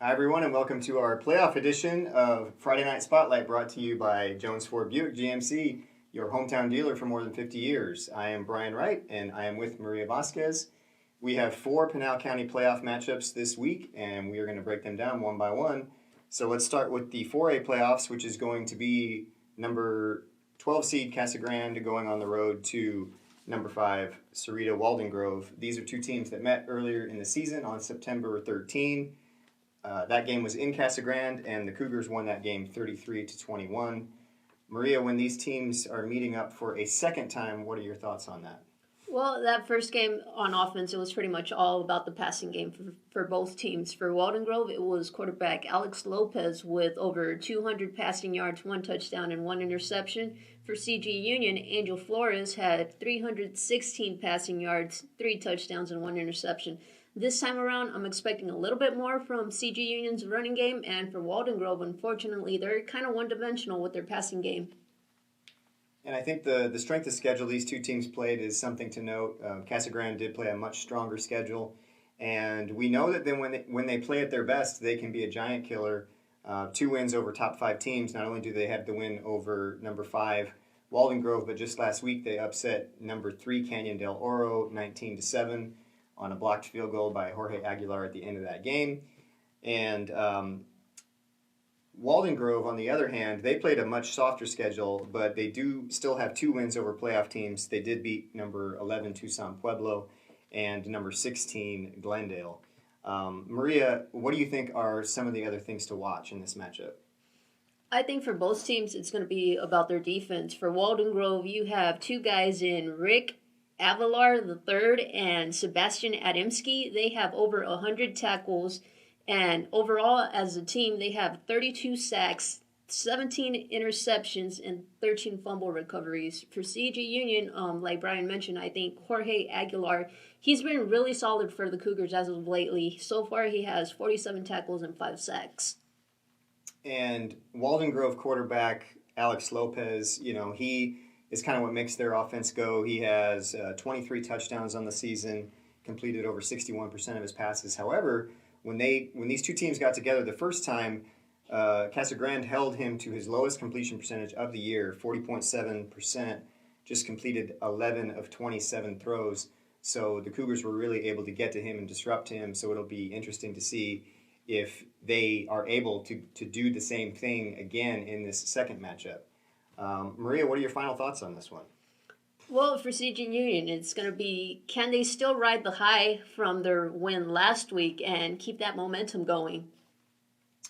Hi, everyone, and welcome to our playoff edition of Friday Night Spotlight, brought to you by Jones Ford Buick GMC, your hometown dealer for more than 50 years. I am Brian Wright, and I am with Maria Vasquez. We have 4 Pinal County playoff matchups this week, and we are going to break them down one by one. So let's start with the 4A playoffs, which is going to be number 12 seed Casa Grande going on the road to number 5 Cerrito Walden Grove. These are 2 teams that met earlier in the season on September 13. That game was in Casa Grande, and the Cougars won that game 33-21. Maria, when these teams are meeting up for a second time, what are your thoughts on that? Well, that first game on offense, it was pretty much all about the passing game for both teams. For Walden Grove, it was quarterback Alex Lopez with over 200 passing yards, 1 touchdown, and 1 interception. For CG Union, Angel Flores had 316 passing yards, 3 touchdowns, and 1 interception. This time around, I'm expecting a little bit more from CG Union's running game, and for Walden Grove, unfortunately, they're kind of one-dimensional with their passing game. And I think the strength of schedule these 2 teams played is something to note. Casa Grande did play a much stronger schedule, and we know that then when they play at their best, they can be a giant killer. 2 wins over top 5 teams. Not only do they have the win over number 5 Walden Grove, but just last week they upset number 3 Canyon del Oro 19-7 on a blocked field goal by Jorge Aguilar at the end of that game. And Walden Grove, on the other hand, they played a much softer schedule, but they do still have 2 wins over playoff teams. They did beat number 11 Tucson Pueblo and number 16 Glendale. Maria, what do you think are some of the other things to watch in this matchup? I think for both teams, it's going to be about their defense. For Walden Grove, you have 2 guys in Rick Avalar III and Sebastian Adamski. They have over 100 tackles, and overall as a team, they have 32 sacks, 17 interceptions, and 13 fumble recoveries. For CG Union, like Brian mentioned, I think Jorge Aguilar, he's been really solid for the Cougars as of lately. So far, he has 47 tackles and 5 sacks. And Walden Grove quarterback Alex Lopez, he is kind of what makes their offense go. He has 23 touchdowns on the season, completed over 61% of his passes. However, when these 2 teams got together the first time, Casa Grande held him to his lowest completion percentage of the year, 40.7%, just completed 11 of 27 throws. So the Cougars were really able to get to him and disrupt him, so it'll be interesting to see if they are able to do the same thing again in this second matchup. Maria, what are your final thoughts on this one? Well, for CG Union, it's going to be, can they still ride the high from their win last week and keep that momentum going?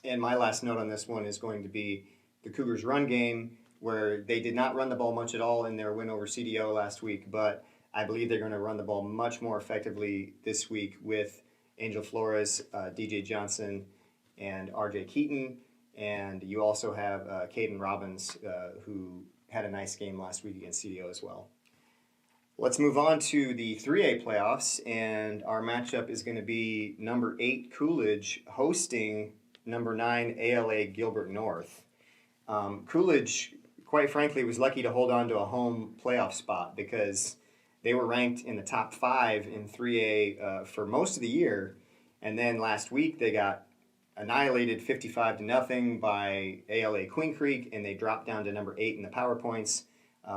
And my last note on this one is going to be the Cougars' run game, where they did not run the ball much at all in their win over CDO last week, but I believe they're going to run the ball much more effectively this week with Angel Flores, DJ Johnson, and RJ Keaton. And you also have Caden Robbins, who had a nice game last week against CDO as well. Let's move on to the 3A playoffs, and our matchup is going to be number 8 Coolidge hosting number 9 ALA Gilbert North. Coolidge, quite frankly, was lucky to hold on to a home playoff spot because they were ranked in the top 5 in 3A for most of the year, and then last week they got annihilated 55-0 by ALA Queen Creek, and they dropped down to number 8 in the power points,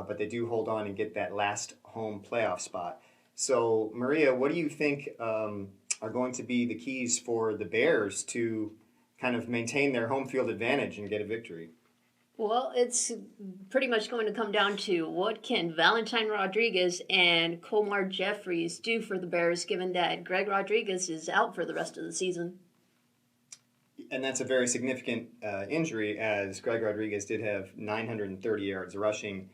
but they do hold on and get that last home playoff spot. So, Maria, what do you think are going to be the keys for the Bears to kind of maintain their home field advantage and get a victory? Well, it's pretty much going to come down to what can Valentine Rodriguez and Comar Jeffries do for the Bears, given that Greg Rodriguez is out for the rest of the season. And that's a very significant injury, as Greg Rodriguez did have 930 yards rushing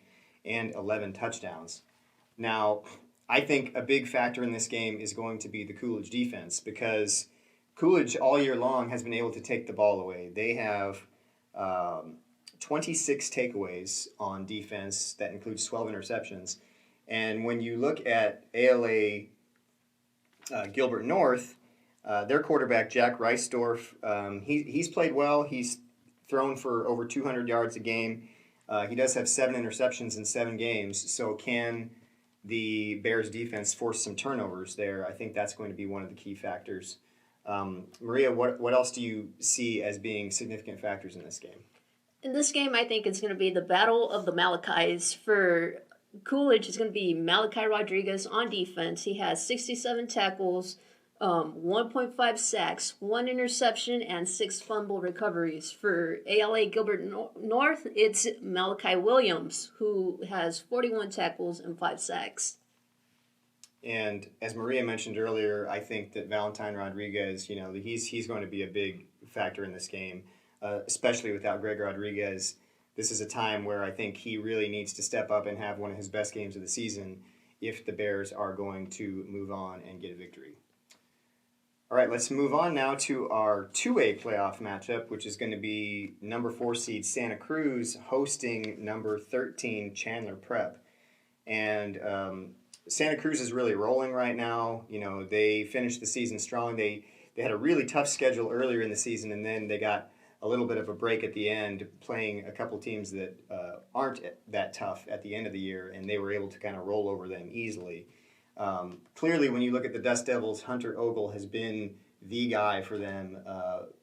and 11 touchdowns. Now, I think a big factor in this game is going to be the Coolidge defense, because Coolidge all year long has been able to take the ball away. They have 26 takeaways on defense. That includes 12 interceptions. And when you look at ALA Gilbert North, their quarterback, Jack Reisdorf, he's played well. He's thrown for over 200 yards a game. He does have 7 interceptions in 7 games. So can the Bears defense force some turnovers there? I think that's going to be one of the key factors. Maria, what else do you see as being significant factors in this game? In this game, I think it's going to be the battle of the Malachis. For Coolidge, it's going to be Malachi Rodriguez on defense. He has 67 tackles, 1.5 sacks, 1 interception, and 6 fumble recoveries. For ALA Gilbert North, it's Malachi Williams, who has 41 tackles and 5 sacks. And as Maria mentioned earlier, I think that Valentine Rodriguez, he's going to be a big factor in this game, especially without Greg Rodriguez. This is a time where I think he really needs to step up and have one of his best games of the season if the Bears are going to move on and get a victory. All right, let's move on now to our 2A playoff matchup, which is going to be number 4 seed Santa Cruz hosting number 13 Chandler Prep. And Santa Cruz is really rolling right now. They finished the season strong. They had a really tough schedule earlier in the season, and then they got a little bit of a break at the end, playing a couple teams that aren't that tough at the end of the year, and they were able to kind of roll over them easily. Clearly, when you look at the Dust Devils, Hunter Ogle has been the guy for them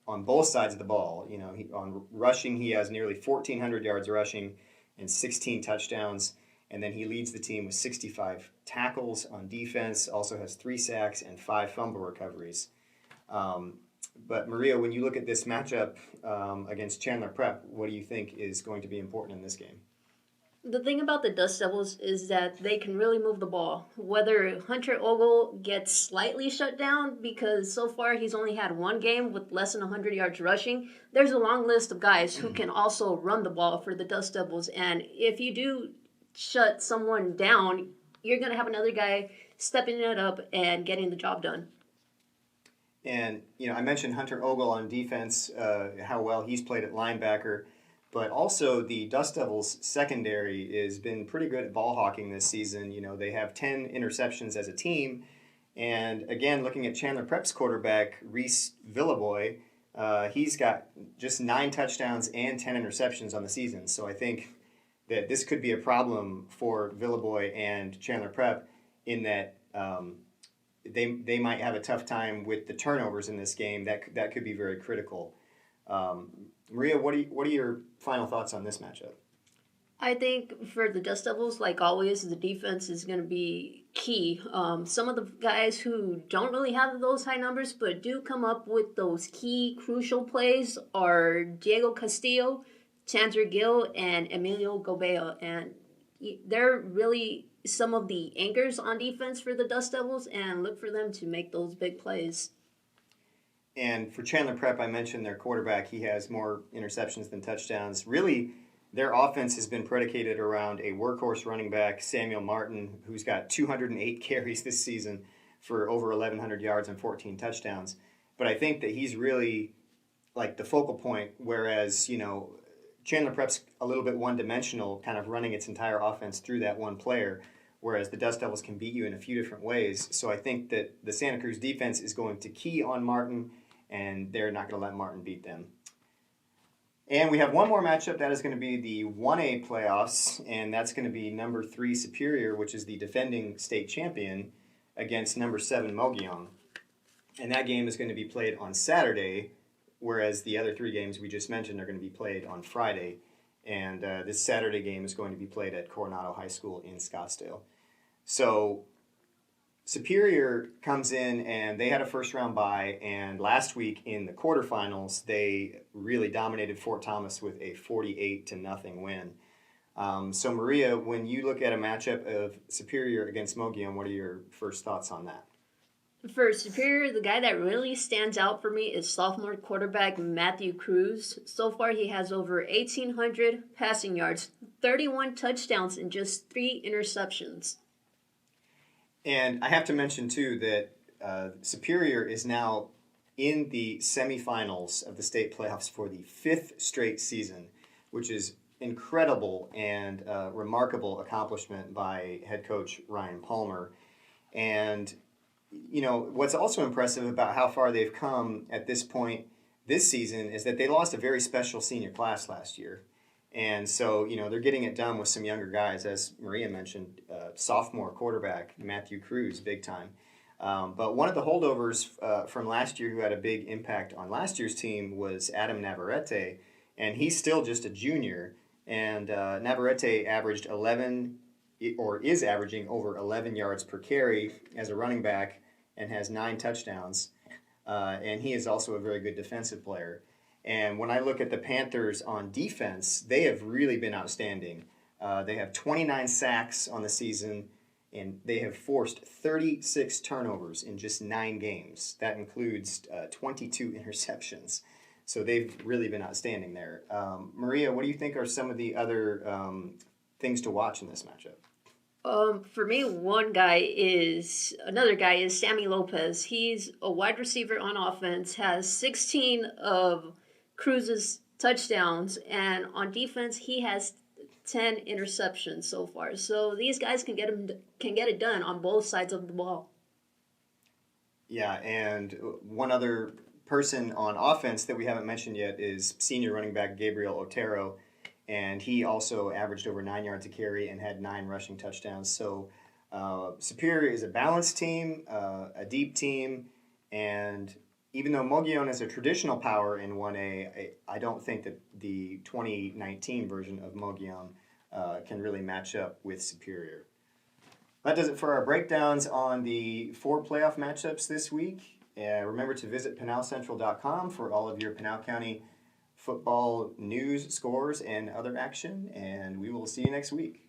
on both sides of the ball. On rushing, he has nearly 1,400 yards rushing and 16 touchdowns. And then he leads the team with 65 tackles on defense, also has 3 sacks and 5 fumble recoveries. But Maria, when you look at this matchup against Chandler Prep, what do you think is going to be important in this game? The thing about the Dust Devils is that they can really move the ball. Whether Hunter Ogle gets slightly shut down, because so far he's only had 1 game with less than 100 yards rushing, there's a long list of guys who can also run the ball for the Dust Devils. And if you do shut someone down, you're going to have another guy stepping it up and getting the job done. And, I mentioned Hunter Ogle on defense, how well he's played at linebacker, but also the Dust Devils secondary has been pretty good at ball hawking this season. They have 10 interceptions as a team. And again, looking at Chandler Prep's quarterback, Reese Villeboy, he's got just 9 touchdowns and 10 interceptions on the season. So I think that this could be a problem for Villeboy and Chandler Prep in that they might have a tough time with the turnovers in this game. That could be very critical. Maria, what are your final thoughts on this matchup? I think for the Dust Devils, like always, the defense is going to be key. Some of the guys who don't really have those high numbers but do come up with those key, crucial plays are Diego Castillo, Chandler Gill, and Emilio Gobea. And they're really some of the anchors on defense for the Dust Devils, and look for them to make those big plays. And for Chandler Prep, I mentioned their quarterback. He has more interceptions than touchdowns. Really, their offense has been predicated around a workhorse running back, Samuel Martin, who's got 208 carries this season for over 1,100 yards and 14 touchdowns. But I think that he's really like the focal point, whereas, Chandler Prep's a little bit one-dimensional, kind of running its entire offense through that one player, whereas the Dust Devils can beat you in a few different ways. So I think that the Santa Cruz defense is going to key on Martin, and they're not going to let Martin beat them. And we have one more matchup. That is going to be the 1A playoffs, and that's going to be number 3 Superior, which is the defending state champion, against number 7 Mogollon. And that game is going to be played on Saturday, whereas the other 3 games we just mentioned are going to be played on Friday. And this Saturday game is going to be played at Coronado High School in Scottsdale. So Superior comes in, and they had a first-round bye, and last week in the quarterfinals, they really dominated Fort Thomas with a 48-0 win. So Maria, when you look at a matchup of Superior against Mogollon, what are your first thoughts on that? For Superior, the guy that really stands out for me is sophomore quarterback Matthew Cruz. So far, he has over 1,800 passing yards, 31 touchdowns, and just 3 interceptions. And I have to mention, too, that Superior is now in the semifinals of the state playoffs for the 5th straight season, which is incredible and remarkable accomplishment by head coach Ryan Palmer. And what's also impressive about how far they've come at this point this season is that they lost a very special senior class last year. And so, they're getting it done with some younger guys, as Maria mentioned, sophomore quarterback Matthew Cruz, big time. But one of the holdovers from last year who had a big impact on last year's team was Adam Navarrete, and he's still just a junior. And Navarrete averaged 11, or is averaging over 11 yards per carry as a running back and has 9 touchdowns. And he is also a very good defensive player. And when I look at the Panthers on defense, they have really been outstanding. They have 29 sacks on the season, and they have forced 36 turnovers in just 9 games. That includes 22 interceptions. So they've really been outstanding there. Maria, what do you think are some of the other things to watch in this matchup? For me, another guy is Sammy Lopez. He's a wide receiver on offense, has 16 of Cruz's touchdowns, and on defense, he has 10 interceptions so far. So these guys can get it done on both sides of the ball. Yeah, and one other person on offense that we haven't mentioned yet is senior running back Gabriel Otero, and he also averaged over 9 yards a carry and had 9 rushing touchdowns. So Superior is a balanced team, a deep team, and even though Mogollon is a traditional power in 1A, I don't think that the 2019 version of Mogollon can really match up with Superior. That does it for our breakdowns on the 4 playoff matchups this week. Remember to visit PinalCentral.com for all of your Pinal County football news, scores, and other action. And we will see you next week.